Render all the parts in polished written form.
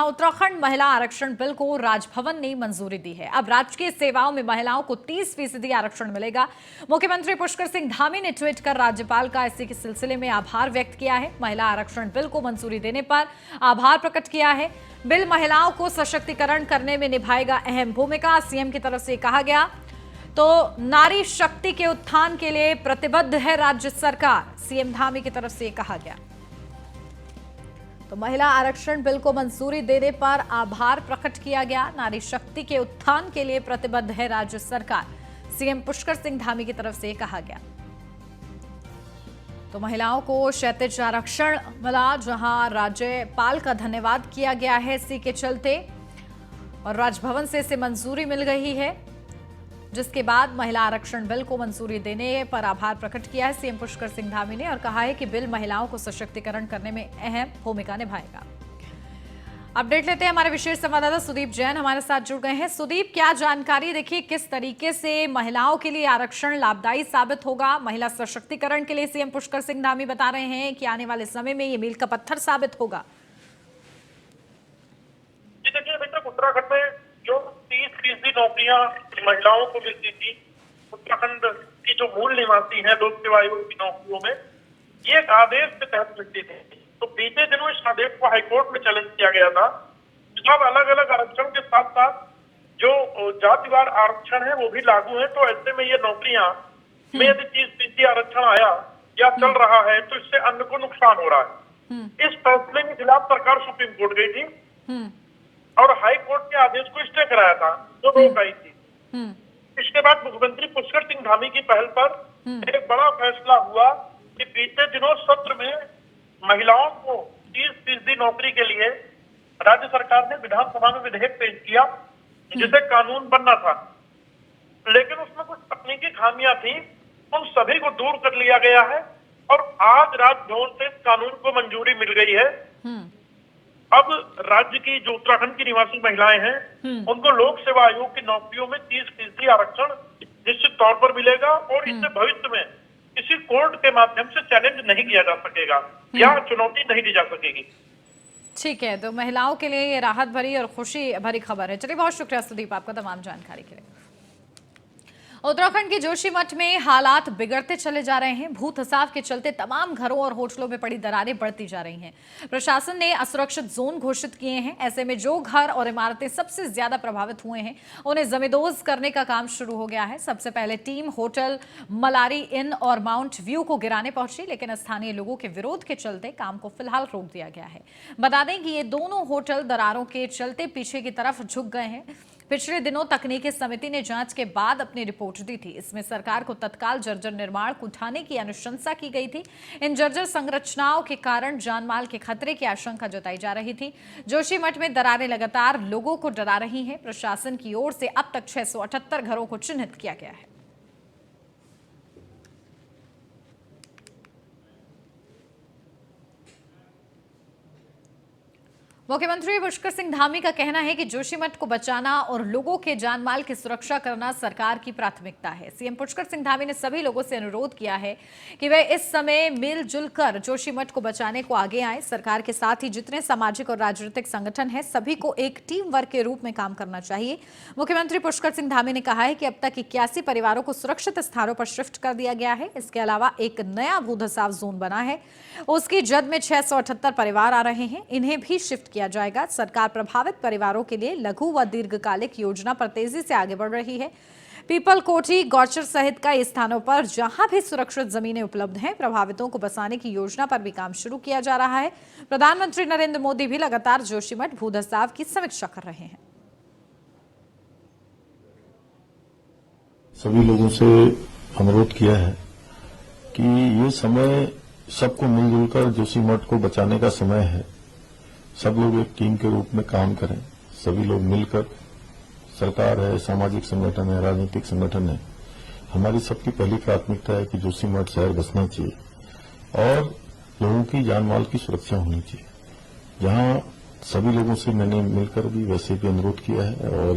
जहां उत्तराखंड महिला आरक्षण बिल को राजभवन ने मंजूरी दी है। अब राजकीय सेवाओं में महिलाओं को 30% आरक्षण मिलेगा। मुख्यमंत्री पुष्कर सिंह धामी ने ट्वीट कर राज्यपाल का इसी के सिलसिले में आभार व्यक्त किया है। महिला आरक्षण बिल को मंजूरी देने पर आभार प्रकट किया है। बिल महिलाओं को सशक्तिकरण करने में निभाएगा अहम भूमिका। सीएम की तरफ से कहा गया तो नारी शक्ति के उत्थान के लिए प्रतिबद्ध है राज्य सरकार। सीएम धामी की तरफ से कहा गया तो महिला आरक्षण बिल को मंजूरी देने पर आभार प्रकट किया गया। नारी शक्ति के उत्थान के लिए प्रतिबद्ध है राज्य सरकार। सीएम पुष्कर सिंह धामी की तरफ से कहा गया तो महिलाओं को क्षैतिज आरक्षण मिला, जहां राज्यपाल का धन्यवाद किया गया है इसी के चलते, और राजभवन से इसे मंजूरी मिल गई है, जिसके बाद महिला आरक्षण बिल को मंजूरी देने पर आभार प्रकट किया है सीएम पुष्कर सिंह धामी ने और कहा है कि बिल महिलाओं को सशक्तिकरण करने में अहम भूमिका निभाएगा। अपडेट लेते हैं, हमारे विशेष संवाददाता सुदीप जैन हमारे साथ जुड़ गए हैं। सुदीप, क्या जानकारी, देखिए किस तरीके से महिलाओं के लिए आरक्षण लाभदायी साबित होगा, महिला सशक्तिकरण के लिए सीएम पुष्कर सिंह धामी बता रहे हैं कि आने वाले समय में ये मील का पत्थर साबित होगा। जी देखिए, अभी तक उत्तराखंड में जो 30% नौकरियां महिलाओं को मिलती थी, उत्तराखंड की जो मूल निवासी हैं लोक सेवा आयोग की नौकरियों में, ये एक आदेश के तहत मिलती थी। तो बीते दिनों इस आदेश को हाईकोर्ट में चैलेंज किया गया था। अब अलग अलग आरक्षण के साथ साथ जो जातिवार आरक्षण है वो भी लागू है। तो ऐसे में ये नौकरियां में यदि 30% आरक्षण आया या चल रहा है तो इससे अन्य को नुकसान हो रहा है। इस फैसले के खिलाफ सरकार सुप्रीम कोर्ट गई थी और हाई कोर्ट के आदेश को स्टे कराया था, जो रोक आई थी। इसके बाद मुख्यमंत्री पुष्कर सिंह धामी की पहल पर एक बड़ा फैसला हुआ कि बीते दिनों सत्र में महिलाओं को 30% नौकरी के लिए राज्य सरकार ने विधानसभा में विधेयक पेश किया, जिसे कानून बनना था। लेकिन उसमें कुछ तकनीकी खामियां थी, उन सभी को दूर कर लिया गया है और आज राजभवन से इस कानून को मंजूरी मिल गई है। अब राज्य की जो उत्तराखंड की निवासी महिलाएं हैं, उनको लोक सेवा आयोग की नौकरियों में 30% आरक्षण निश्चित तौर पर मिलेगा और इससे भविष्य में किसी कोर्ट के माध्यम से चैलेंज नहीं किया जा सकेगा या चुनौती नहीं दी जा सकेगी। ठीक है, तो महिलाओं के लिए ये राहत भरी और खुशी भरी खबर है। चलिए, बहुत शुक्रिया सुदीप आपका तमाम जानकारी के लिए। उत्तराखंड के जोशीमठ में हालात बिगड़ते चले जा रहे हैं। भूत खसाव के चलते तमाम घरों और होटलों में पड़ी दरारें बढ़ती जा रही हैं। प्रशासन ने असुरक्षित जोन घोषित किए हैं। ऐसे में जो घर और इमारतें सबसे ज्यादा प्रभावित हुए हैं उन्हें जमींदोज करने का काम शुरू हो गया है। सबसे पहले टीम होटल मलारी इन और माउंट व्यू को गिराने पहुंची, लेकिन स्थानीय लोगों के विरोध के चलते काम को फिलहाल रोक दिया गया है। बता दें कि ये दोनों होटल दरारों के चलते पीछे की तरफ झुक गए हैं। पिछले दिनों तकनीकी समिति ने जांच के बाद अपनी रिपोर्ट दी थी। इसमें सरकार को तत्काल जर्जर निर्माण को उठाने की अनुशंसा की गई थी। इन जर्जर संरचनाओं के कारण जानमाल के खतरे की आशंका जताई जा रही थी। जोशीमठ में दरारें लगातार लोगों को डरा रही हैं। प्रशासन की ओर से अब तक 678 घरों को चिन्हित किया गया है। मुख्यमंत्री पुष्कर सिंह धामी का कहना है कि जोशीमठ को बचाना और लोगों के जानमाल की सुरक्षा करना सरकार की प्राथमिकता है। सीएम पुष्कर सिंह धामी ने सभी लोगों से अनुरोध किया है कि वे इस समय मिलजुल कर जोशीमठ को बचाने को आगे आए। सरकार के साथ ही जितने सामाजिक और राजनीतिक संगठन हैं, सभी को एक टीम वर्क के रूप में काम करना चाहिए। मुख्यमंत्री पुष्कर सिंह धामी ने कहा है कि अब तक 81 परिवारों को सुरक्षित स्थानों पर शिफ्ट कर दिया गया है। इसके अलावा एक नया भूधसाव जोन बना है, उसकी जद में 678 परिवार आ रहे हैं, इन्हें भी शिफ्ट किया जाएगा। सरकार प्रभावित परिवारों के लिए लघु व दीर्घकालिक योजना पर तेजी से आगे बढ़ रही है। पीपल कोठी, गौचर सहित कई स्थानों पर जहां भी सुरक्षित जमीनें उपलब्ध हैं, प्रभावितों को बसाने की योजना पर भी काम शुरू किया जा रहा है। प्रधानमंत्री नरेंद्र मोदी भी लगातार जोशीमठ भूधसाव की समीक्षा कर रहे हैं। सभी लोगों से अनुरोध किया है कि ये समय सबको मिलजुल कर जोशीमठ को बचाने का समय है। सब लोग एक टीम के रूप में काम करें। सभी लोग मिलकर, सरकार है, सामाजिक संगठन है, राजनीतिक संगठन है, हमारी सबकी पहली प्राथमिकता है कि जोशीमठ शहर बसना चाहिए और लोगों की जानमाल की सुरक्षा होनी चाहिए। जहां सभी लोगों से मैंने मिलकर भी वैसे भी अनुरोध किया है और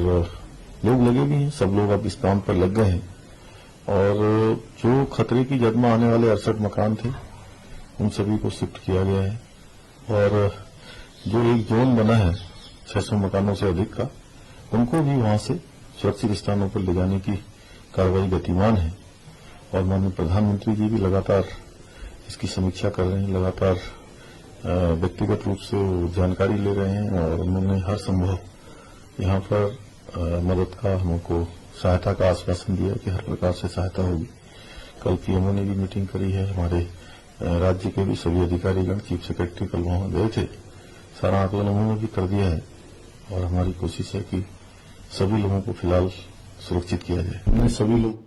लोग लगे भी हैं। सब लोग अब इस काम पर लग गए हैं और जो खतरे की जद में आने वाले 68 मकान थे उन सभी को शिफ्ट किया गया है और जो एक जोन बना है 600 मकानों से अधिक का, उनको भी वहां से सुरक्षित स्थानों पर ले जाने की कार्रवाई गतिमान है। और माननीय प्रधानमंत्री जी भी लगातार इसकी समीक्षा कर रहे हैं, लगातार व्यक्तिगत रूप से वो जानकारी ले रहे हैं और उन्होंने हर संभव यहाँ पर मदद का, हमको सहायता का आश्वासन दिया कि हर प्रकार से सहायता होगी। कल पीएमओ ने भी मीटिंग करी है, हमारे राज्य के भी सभी अधिकारीगण, चीफ सेक्रेटरी कल वहां गए थे, सारा आकलन उन्होंने भी कर दिया है और हमारी कोशिश है कि सभी लोगों को फिलहाल सुरक्षित किया जाए। हमने सभी लोग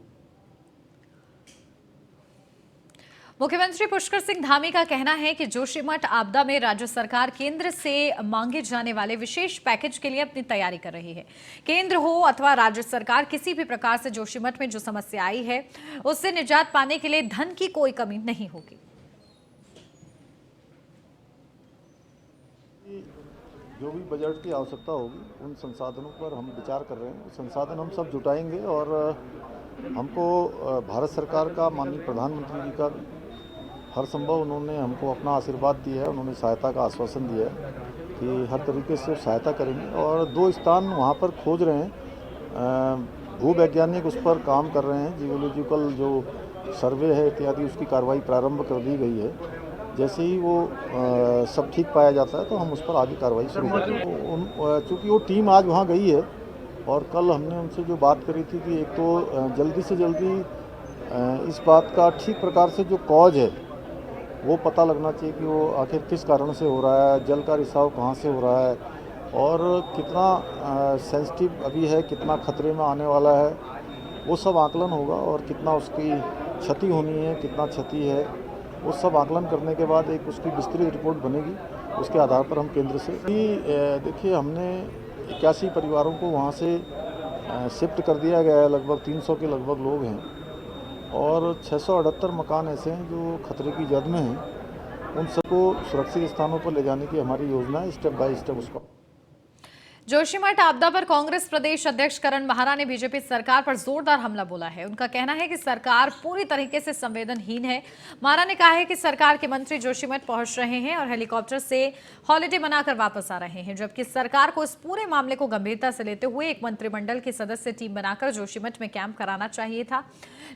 मुख्यमंत्री पुष्कर सिंह धामी का कहना है कि जोशीमठ आपदा में राज्य सरकार केंद्र से मांगे जाने वाले विशेष पैकेज के लिए अपनी तैयारी कर रही है। केंद्र हो अथवा राज्य सरकार, किसी भी प्रकार से जोशीमठ में जो समस्या आई है उससे निजात पाने के लिए धन की कोई कमी नहीं होगी। जो भी बजट की आवश्यकता होगी उन संसाधनों पर हम विचार कर रहे हैं। संसाधन हम सब जुटाएंगे और हमको भारत सरकार का, माननीय प्रधानमंत्री जी का हर संभव उन्होंने हमको अपना आशीर्वाद दिया है, उन्होंने सहायता का आश्वासन दिया है कि हर तरीके से सहायता करेंगे। और 2 स्थान वहाँ पर खोज रहे हैं, भूवैज्ञानिक उस पर काम कर रहे हैं, जियोलॉजिकल जो सर्वे है इत्यादि उसकी कार्रवाई प्रारंभ कर दी गई है। जैसे ही वो सब ठीक पाया जाता है तो हम उस पर आगे कार्रवाई शुरू करेंगे। चूँकि वो टीम आज वहाँ गई है और कल हमने उनसे जो बात करी थी कि एक तो जल्दी से जल्दी इस बात का ठीक प्रकार से जो कॉज है वो पता लगना चाहिए कि वो आखिर किस कारण से हो रहा है, जल का रिसाव कहाँ से हो रहा है और कितना सेंसिटिव अभी है, कितना खतरे में आने वाला है, वो सब आकलन होगा और कितना उसकी क्षति होनी है, कितना क्षति है, वो सब आकलन करने के बाद एक उसकी विस्तृत रिपोर्ट बनेगी। उसके आधार पर हम केंद्र से देखिए, हमने 81 परिवारों को वहाँ से शिफ्ट कर दिया गया है, लगभग 300 के लगभग लोग हैं और 678 मकान ऐसे हैं जो खतरे की जद में हैं। उन सबको सुरक्षित स्थानों पर ले जाने की हमारी योजना है, स्टेप बाय स्टेप उसको। जोशीमठ आपदा पर कांग्रेस प्रदेश अध्यक्ष करण माहरा ने बीजेपी सरकार पर जोरदार हमला बोला है। उनका कहना है कि सरकार पूरी तरीके से संवेदनहीन है। माहरा ने कहा है कि सरकार के मंत्री जोशीमठ पहुंच रहे हैं और हेलीकॉप्टर से हॉलिडे मनाकर वापस आ रहे हैं, जबकि सरकार को इस पूरे मामले को गंभीरता से लेते हुए एक मंत्रिमंडल की सदस्य टीम बनाकर जोशीमठ में कैंप कराना चाहिए था,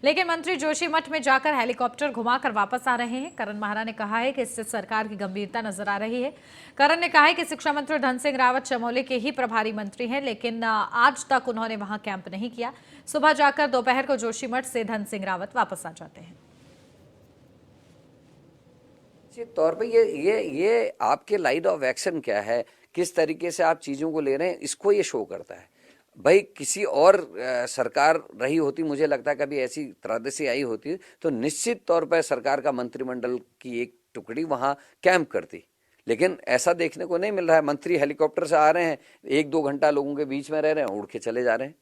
लेकिन मंत्री जोशीमठ में जाकर हेलीकॉप्टर घुमाकर वापस आ रहे हैं। करण माहरा ने कहा है कि इससे सरकार की गंभीरता नजर आ रही है। करण ने कहा है कि शिक्षा मंत्री धन सिंह रावत चमोली के ही प्रभारी मंत्री हैं, लेकिन आज तक उन्होंने वहां कैंप नहीं किया। सुबह जाकर दोपहर को जोशीमठ से धन सिंह रावत वापस आ जाते हैं। तौर पे ये आपके लाइन ऑफ एक्शन क्या है, किस तरीके से आप चीजों को ले रहे हैं, इसको ये शो करता है। भाई किसी और सरकार रही होती, मुझे लगता है कभी ऐसी त्रासदी आई होती तो निश्चित तौर पर सरकार का मंत्रिमंडल की एक टुकड़ी वहां कैंप करती, लेकिन ऐसा देखने को नहीं मिल रहा है। मंत्री हेलीकॉप्टर से आ रहे हैं, 1-2 घंटा लोगों के बीच में रह रहे हैं, उड़ के चले जा रहे हैं,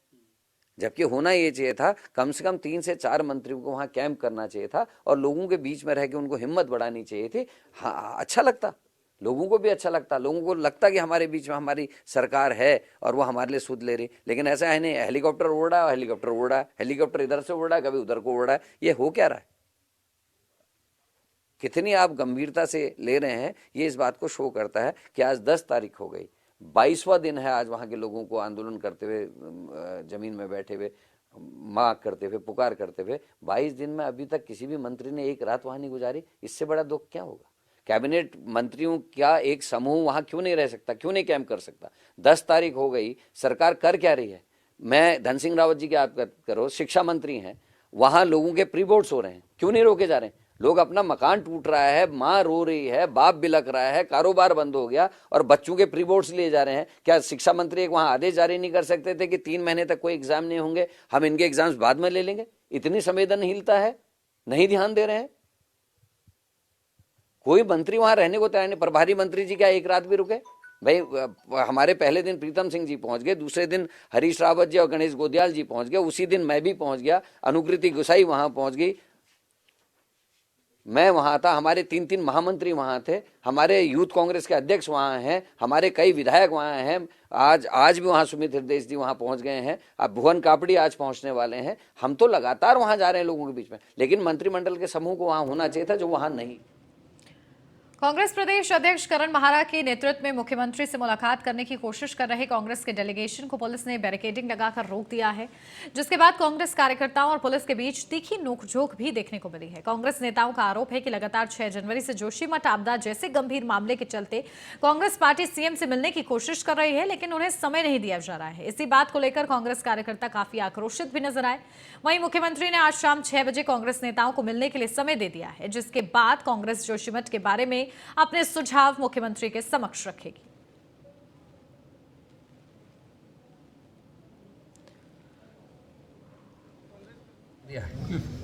जबकि होना ये चाहिए था कम से कम 3 से 4 मंत्रियों को वहां कैंप करना चाहिए था और लोगों के बीच में रह के उनको हिम्मत बढ़ानी चाहिए थी। हाँ, अच्छा लगता, लोगों को भी अच्छा लगता, लोगों को लगता कि हमारे बीच में हमारी सरकार है और वो हमारे लिए सूद ले रही। लेकिन ऐसा है नहीं, हेलीकॉप्टर उड़ रहा है, हेलीकॉप्टर उड़ रहा है, हेलीकॉप्टर इधर से उड़ रहा है, कभी उधर को उड़ रहा है। ये हो क्या रहा है, कितनी आप गंभीरता से ले रहे हैं, ये इस बात को शो करता है कि आज 10 तारीख हो गई, 22वां दिन है आज वहां के लोगों को आंदोलन करते हुए, जमीन में बैठे हुए, मांग करते हुए, पुकार करते हुए। 22 दिन में अभी तक किसी भी मंत्री ने एक रात वहां नहीं गुजारी। इससे बड़ा दुख क्या होगा। कैबिनेट मंत्रियों का एक समूह वहां क्यों नहीं रह सकता, क्यों नहीं कैंप कर सकता। 10 तारीख हो गई, सरकार कर क्या रही है। मैं धन सिंह रावत जी की बात करो, शिक्षा मंत्री हैं, वहां लोगों के प्री बोर्ड्स हो रहे हैं, क्यों नहीं रोके जा रहे हैं। लोग अपना मकान टूट रहा है, माँ रो रही है, बाप बिलक रहा है, कारोबार बंद हो गया और बच्चों के प्री बोर्ड्स लिए जा रहे हैं। क्या शिक्षा मंत्री एक वहां आदेश जारी नहीं कर सकते थे कि 3 महीने तक कोई एग्जाम नहीं होंगे, हम इनके एग्जाम्स बाद में ले लेंगे। इतनी संवेदनहीनता है, नहीं ध्यान दे रहे हैं। कोई मंत्री वहां रहने को तैयार नहीं। प्रभारी मंत्री जी क्या एक रात भी रुके। भाई हमारे पहले दिन प्रीतम सिंह जी पहुंच गए, दूसरे दिन हरीश रावत जी और गणेश गोदियाल जी पहुंच गए, उसी दिन मैं भी पहुंच गया, अनुकृति गुसाई वहां पहुंच गई, मैं वहां था, हमारे 3 महामंत्री वहां थे, हमारे यूथ कांग्रेस के अध्यक्ष वहां हैं, हमारे कई विधायक वहां हैं, आज भी वहां सुमित हृदय जी वहां पहुंच गए हैं, अब भुवन कापड़ी आज पहुंचने वाले हैं। हम तो लगातार वहां जा रहे हैं लोगों के बीच में, लेकिन मंत्रिमंडल के समूह को वहां होना चाहिए था, जो वहां नहीं। कांग्रेस प्रदेश अध्यक्ष करण महारा के नेतृत्व में मुख्यमंत्री से मुलाकात करने की कोशिश कर रहे कांग्रेस के डेलीगेशन को पुलिस ने बैरिकेडिंग लगाकर रोक दिया है, जिसके बाद कांग्रेस कार्यकर्ताओं और पुलिस के बीच तीखी नोकझोंक भी देखने को मिली है। कांग्रेस नेताओं का आरोप है कि लगातार 6 जनवरी से जोशीमठ आपदा जैसे गंभीर मामले के चलते कांग्रेस पार्टी सीएम से मिलने की कोशिश कर रही है, लेकिन उन्हें समय नहीं दिया जा रहा है। इसी बात को लेकर कांग्रेस कार्यकर्ता काफी आक्रोशित भी नजर आए। वहीं मुख्यमंत्री ने आज शाम 6 बजे कांग्रेस नेताओं को मिलने के लिए समय दे दिया है, जिसके बाद कांग्रेस जोशीमठ के बारे में अपने सुझाव मुख्यमंत्री के समक्ष रखेगी।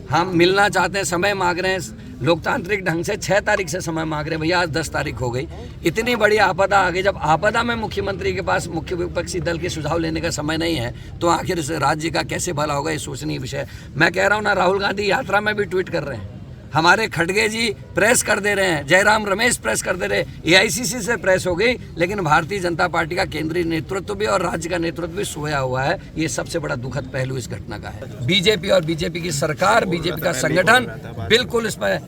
हम मिलना चाहते हैं, समय मांग रहे हैं लोकतांत्रिक ढंग से। 6 तारीख से समय मांग रहे हैं भैया, आज 10 तारीख हो गई। इतनी बड़ी आपदा आ गई, जब आपदा में मुख्यमंत्री के पास मुख्य विपक्षी दल के सुझाव लेने का समय नहीं है तो आखिर इस राज्य का कैसे भला होगा, ये सोचनीय विषय। मैं कह रहा हूँ ना, राहुल गांधी यात्रा में भी ट्वीट कर रहे हैं, हमारे खड़गे जी प्रेस कर दे रहे हैं, जयराम रमेश प्रेस कर दे रहे हैं, एआईसीसी से प्रेस हो गई, लेकिन भारतीय जनता पार्टी का केंद्रीय नेतृत्व भी और राज्य का नेतृत्व भी सोया हुआ है। ये सबसे बड़ा दुखद पहलू इस घटना का है। बीजेपी और बीजेपी की सरकार, बीजेपी का संगठन बिल्कुल इसमें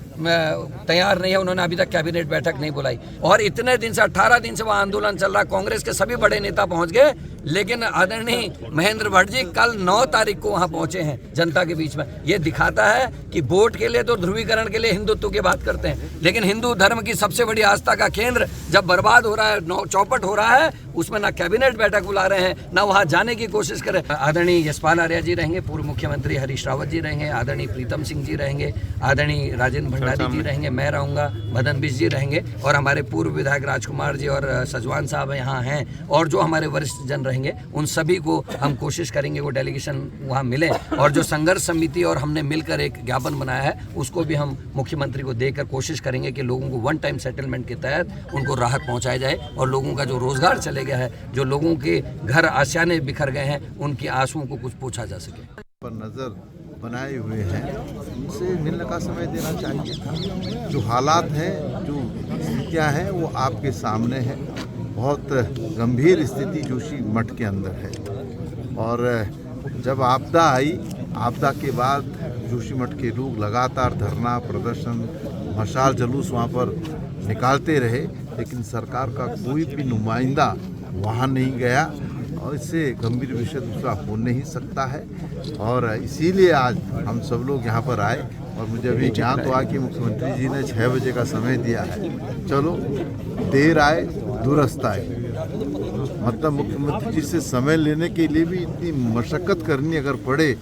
तैयार नहीं है। उन्होंने अभी तक कैबिनेट बैठक नहीं बुलाई और इतने दिन से 18 दिन से वहाँ आंदोलन चल रहा। कांग्रेस के सभी बड़े नेता पहुंच गए, लेकिन आदरणीय महेंद्र भट्ट जी कल 9 तारीख को वहां पहुंचे हैं जनता के बीच में। ये दिखाता है कि वोट के लिए तो ध्रुवीकरण के लिए हिंदुत्व की बात करते हैं, लेकिन हिंदू धर्म की सबसे बड़ी आस्था का केंद्र जब बर्बाद हो रहा है, चौपट हो रहा है, उसमें ना कैबिनेट बैठक बुला रहे हैं, ना वहां जाने की कोशिश करें। आदरणीय यशपाल आर्य जी रहेंगे, पूर्व मुख्यमंत्री हरीश रावत जी रहेंगे, आदरणीय प्रीतम सिंह जी रहेंगे, आदरणीय राजेंद्र भंडारी जी रहेंगे, मैं रहूंगा, मदन बिज जी रहेंगे और हमारे पूर्व विधायक राजकुमार जी और सजवान साहब यहाँ हैं और जो हमारे वरिष्ठ जन रहेंगे, उन सभी को हम कोशिश करेंगे वो डेलीगेशन वहाँ मिले और जो संघर्ष समिति और हमने मिलकर एक ज्ञापन बनाया है उसको भी हम मुख्यमंत्री को देकर कोशिश करेंगे कि लोगों को वन टाइम सेटलमेंट के तहत उनको राहत पहुँचाया जाए और लोगों का जो रोजगार चले गया है, जो लोगों के घर आशियाने बिखर गए हैं, उनकी आंसुओं को कुछ पूछा जा सके। पर नज़र बनाए हुए हैं, उनसे मिलने का समय देना चाहिए था। जो हालात हैं, जो स्थितियाँ हैं, वो आपके सामने है। बहुत गंभीर स्थिति जोशीमठ के अंदर है और जब आपदा आई, आपदा के बाद जोशीमठ के लोग लगातार धरना प्रदर्शन, मशाल जुलूस वहाँ पर निकालते रहे, लेकिन सरकार का कोई भी नुमाइंदा वहाँ नहीं गया और इससे गंभीर विषय दूसरा हो नहीं सकता है। और इसीलिए आज हम सब लोग यहाँ पर आए और मुझे अभी ज्ञात हुआ कि मुख्यमंत्री जी ने 6 बजे का समय दिया है। चलो, देर आए दुरुस्त आए, मतलब मुख्यमंत्री जी से समय लेने के लिए भी इतनी मशक्कत करनी अगर पड़े।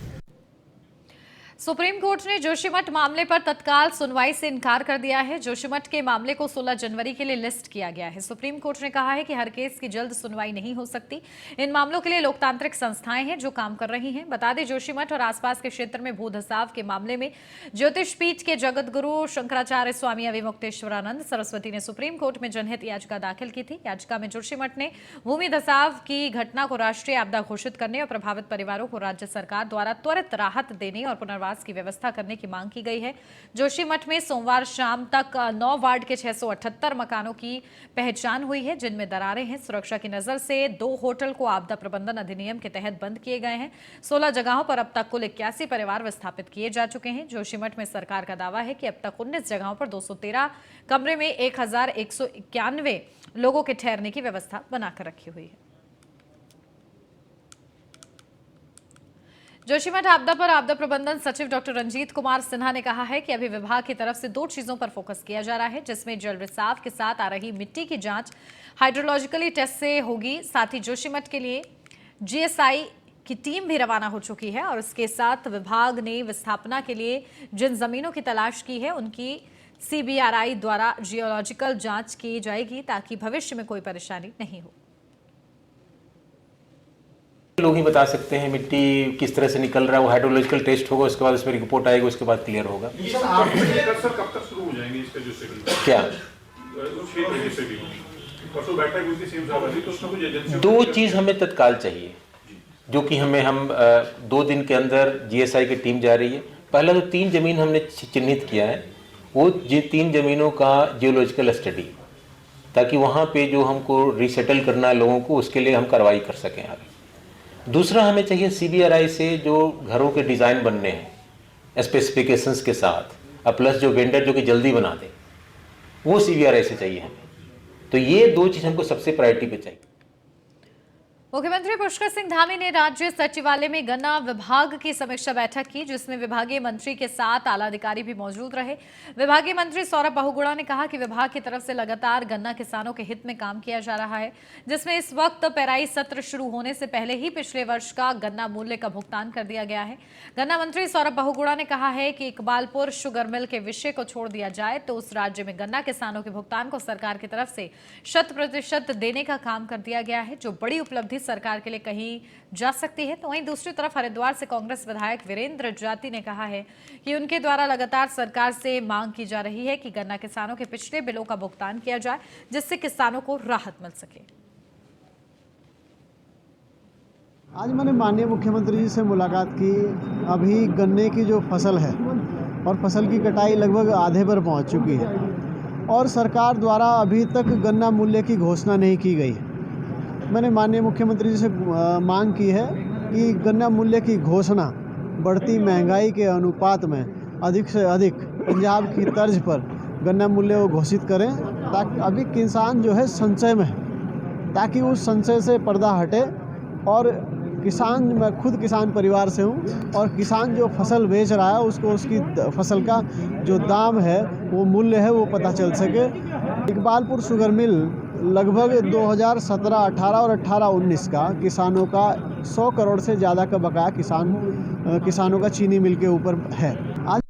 सुप्रीम कोर्ट ने जोशीमठ मामले पर तत्काल सुनवाई से इनकार कर दिया है। जोशीमठ के मामले को 16 जनवरी के लिए लिस्ट किया गया है। सुप्रीम कोर्ट ने कहा है कि हर केस की जल्द सुनवाई नहीं हो सकती। इन मामलों के लिए लोकतांत्रिक संस्थाएं हैं जो काम कर रही हैं। बता दें, जोशीमठ और आसपास के क्षेत्र में भू धसाव के मामले में ज्योतिष पीठ के जगत गुरु शंकराचार्य स्वामी अविमुक्तेश्वरानंद सरस्वती ने सुप्रीम कोर्ट में जनहित याचिका दाखिल की थी। याचिका में जोशीमठ ने भूमि धसाव की घटना को राष्ट्रीय आपदा घोषित करने और प्रभावित परिवारों को राज्य सरकार द्वारा त्वरित राहत देने और पुनर्वास की व्यवस्था करने की मांग की गई है। जोशीमठ में सोमवार शाम तक 9 वार्ड के 678 मकानों की पहचान हुई है, जिनमें दरारें हैं। सुरक्षा की नजर से 2 होटल को आपदा प्रबंधन अधिनियम के तहत बंद किए गए हैं। 16 जगहों पर अब तक कुल 81 परिवार विस्थापित किए जा चुके हैं। जोशीमठ में सरकार का दावा है कि अब तक 19 जगहों पर 213 कमरे में 1191 लोगों के ठहरने की व्यवस्था बनाकर रखी हुई है। जोशीमठ आपदा पर आपदा प्रबंधन सचिव डॉक्टर रंजीत कुमार सिन्हा ने कहा है कि अभी विभाग की तरफ से 2 चीजों पर फोकस किया जा रहा है, जिसमें जल रिसाव के साथ आ रही मिट्टी की जांच हाइड्रोलॉजिकली टेस्ट से होगी। साथ ही जोशीमठ के लिए जीएसआई की टीम भी रवाना हो चुकी है और इसके साथ विभाग ने विस्थापना के लिए जिन जमीनों की तलाश की है उनकी सीबीआरआई द्वारा जियोलॉजिकल जांच की जाएगी ताकि भविष्य में कोई परेशानी नहीं हो। लोग ही बता सकते हैं मिट्टी किस तरह से निकल रहा है, वो हाइड्रोलॉजिकल टेस्ट होगा, उसके बाद उसमें रिपोर्ट आएगी, उसके बाद क्लियर होगा। सर कब तक शुरू हो जाएंगे इसका जो शेड्यूल? क्या 2 चीज़ हमें तत्काल चाहिए, जो कि हम 2 दिन के अंदर जीएसआई की टीम जा रही है। पहला तो 3 जमीन हमने चिन्हित किया है, वो 3 जमीनों का जियोलॉजिकल स्टडी, ताकि वहाँ पे जो हमको रिसेटल करना है लोगों को, उसके लिए हम कार्रवाई कर सकें आगे। दूसरा हमें चाहिए सीबीआरआई से जो घरों के डिज़ाइन बनने हैं स्पेसिफिकेशंस के साथ, और प्लस जो वेंडर जो कि जल्दी बना दे, वो CVR ऐसे चाहिए हमें। तो ये 2 चीज़ हमको सबसे प्रायोरिटी पे चाहिए। मुख्यमंत्री पुष्कर सिंह धामी ने राज्य सचिवालय में गन्ना विभाग की समीक्षा बैठक की, जिसमें विभागीय मंत्री के साथ आला अधिकारी भी मौजूद रहे। विभागीय मंत्री सौरभ बहुगुणा ने कहा कि विभाग की तरफ से लगातार गन्ना किसानों के हित में काम किया जा रहा है, जिसमें इस वक्त पेराई सत्र शुरू होने से पहले ही पिछले वर्ष का गन्ना मूल्य का भुगतान कर दिया गया है। गन्ना मंत्री सौरभ बहुगुणा ने कहा है कि इकबालपुर शुगर मिल के विषय को छोड़ दिया जाए तो उस राज्य में गन्ना किसानों के भुगतान को सरकार की तरफ से 100% देने का काम कर दिया गया है, जो बड़ी उपलब्धि सरकार के लिए कही जा सकती है। तो वहीं दूसरी तरफ हरिद्वार से कांग्रेस विधायक वीरेंद्र जाति ने कहा है कि उनके द्वारा लगातार सरकार से मांग की जा रही है कि गन्ना किसानों के पिछले बिलों का भुगतान किया जाए, जिससे किसानों को राहत मिल सके। आज मैंने माननीय मुख्यमंत्री जी से मुलाकात की। अभी गन्ने की जो फसल है और फसल की कटाई लगभग आधे पर पहुंच चुकी है और सरकार द्वारा अभी तक गन्ना मूल्य की घोषणा नहीं की गई। मैंने माननीय मुख्यमंत्री जी से मांग की है कि गन्ना मूल्य की घोषणा बढ़ती महंगाई के अनुपात में अधिक से अधिक पंजाब की तर्ज पर गन्ना मूल्य को घोषित करें, ताकि अभी किसान जो है संशय में है, ताकि उस संशय से पर्दा हटे। और किसान, मैं खुद किसान परिवार से हूँ और किसान जो फसल बेच रहा है उसको उसकी फसल का जो दाम है, वो मूल्य है, वो पता चल सके। इकबालपुर शुगर मिल लगभग 2017-18 और 18-19 का किसानों का 100 करोड़ से ज़्यादा का बकाया किसानों का चीनी मिल के ऊपर है। आज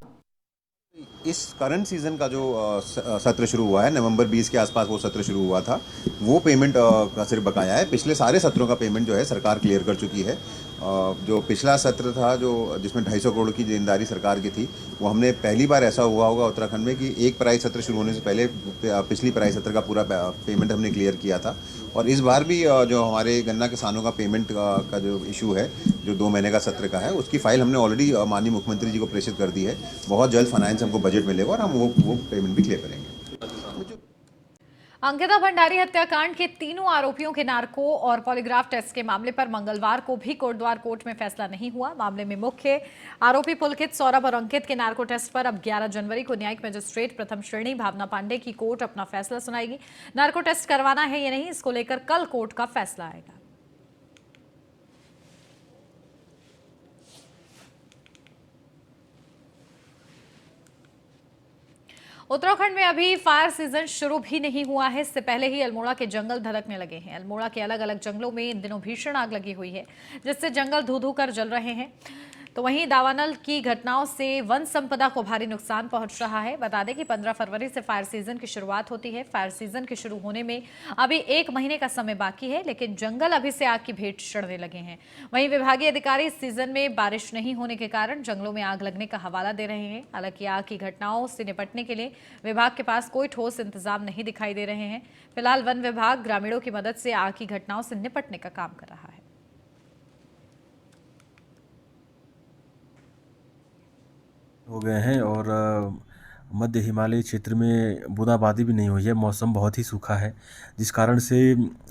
इस करंट सीज़न का जो सत्र शुरू हुआ है, नवंबर 20 के आसपास वो सत्र शुरू हुआ था, वो पेमेंट का सिर्फ बकाया है। पिछले सारे सत्रों का पेमेंट जो है सरकार क्लियर कर चुकी है। जो पिछला सत्र था, जो जिसमें 250 करोड़ की देनदारी सरकार की थी, वो हमने पहली बार ऐसा हुआ होगा उत्तराखंड में कि एक पराई सत्र शुरू होने से पहले पिछली पराई सत्र का पूरा पेमेंट हमने क्लियर किया था। और इस बार भी जो हमारे गन्ना किसानों का पेमेंट का जो इशू है, जो 2 महीने का सत्र का है, उसकी फाइल हमने ऑलरेडी माननीय मुख्यमंत्री जी को प्रेषित कर दी है। बहुत जल्द फाइनेंस हमको बजट मिलेगा और हम वो पेमेंट भी क्लियर करेंगे। अंकिता भंडारी हत्याकांड के तीनों आरोपियों के नार्को और पॉलीग्राफ टेस्ट के मामले पर मंगलवार को भी कोटद्वार कोर्ट में फैसला नहीं हुआ। मामले में मुख्य आरोपी पुलकित, सौरभ और अंकित के नार्को टेस्ट पर अब 11 जनवरी को न्यायिक मजिस्ट्रेट प्रथम श्रेणी भावना पांडे की कोर्ट अपना फैसला सुनाएगी। नार्को टेस्ट करवाना है या नहीं, इसको लेकर कल कोर्ट का फैसला आएगा। उत्तराखंड में अभी फायर सीजन शुरू भी नहीं हुआ है। इससे पहले ही अल्मोड़ा के जंगल धधकने लगे हैं। अल्मोड़ा के अलग अलग जंगलों में इन दिनों भीषण आग लगी हुई है, जिससे जंगल धू धू कर जल रहे हैं। तो वहीं दावानल की घटनाओं से वन संपदा को भारी नुकसान पहुंच रहा है। बता दें कि 15 फरवरी से फायर सीजन की शुरुआत होती है। फायर सीजन के शुरू होने में अभी 1 महीने का समय बाकी है, लेकिन जंगल अभी से आग की भेंट चढ़ने लगे हैं। वहीं विभागीय अधिकारी इस सीजन में बारिश नहीं होने के कारण जंगलों में आग लगने का हवाला दे रहे हैं। हालांकि आग की घटनाओं से निपटने के लिए विभाग के पास कोई ठोस इंतजाम नहीं दिखाई दे रहे हैं। फिलहाल वन विभाग ग्रामीणों की मदद से आग की घटनाओं से निपटने का काम कर रहा है। हो गए हैं और मध्य हिमालयी क्षेत्र में बूंदाबांदी भी नहीं हुई है। मौसम बहुत ही सूखा है, जिस कारण से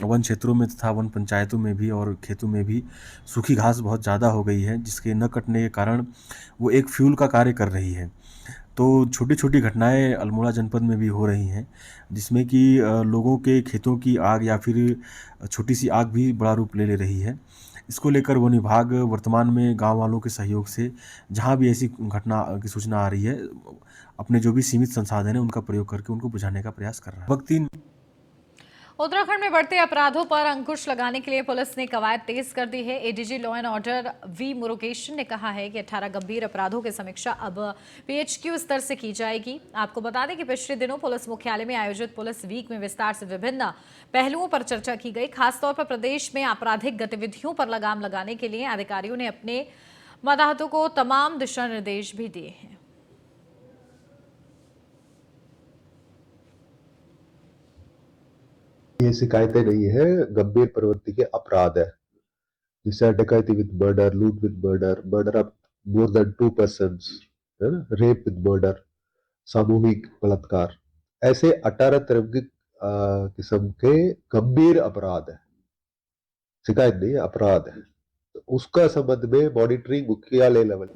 वन क्षेत्रों में तथा वन पंचायतों में भी और खेतों में भी सूखी घास बहुत ज़्यादा हो गई है, जिसके न कटने के कारण वो एक फ्यूल का कार्य कर रही है। तो छोटी छोटी घटनाएं अल्मोड़ा जनपद में भी हो रही हैं, जिसमें कि लोगों के खेतों की आग या फिर छोटी सी आग भी बड़ा रूप ले रही है। इसको लेकर वन विभाग वर्तमान में गांव वालों के सहयोग से जहां भी ऐसी घटना की सूचना आ रही है, अपने जो भी सीमित संसाधन है उनका प्रयोग करके उनको बुझाने का प्रयास कर रहा है। उत्तराखंड में बढ़ते अपराधों पर अंकुश लगाने के लिए पुलिस ने कवायद तेज कर दी है। ADG law and order V Murugesan ने कहा है कि 18 गंभीर अपराधों की समीक्षा अब पीएचक्यू स्तर से की जाएगी। आपको बता दें कि पिछले दिनों पुलिस मुख्यालय में आयोजित पुलिस वीक में विस्तार से विभिन्न पहलुओं पर चर्चा की गई। खासतौर पर प्रदेश में आपराधिक गतिविधियों पर लगाम लगाने के लिए अधिकारियों ने अपने मदाहतों को तमाम दिशा निर्देश भी दिए हैं। ये शिकायतें नहीं है, गंभीर प्रवृत्ति के अपराध है, जैसे डकैती विद मर्डर, लूट with murder, murder of more than 2 persons, है ना, रेप विद मर्डर, सामूहिक बलात्कार, ऐसे 18 तरह की किस्म के गंभीर अपराध है। शिकायत नहीं है, अपराध है। तो उसका संबंध में मॉनिटरिंग मुख्यालय लेवल।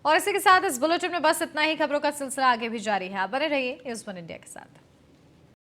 और इसी के साथ इस बुलेटिन में बस इतना ही। खबरों का सिलसिला आगे भी जारी है, आप बने रहिए न्यूज़ 1 इंडिया के साथ।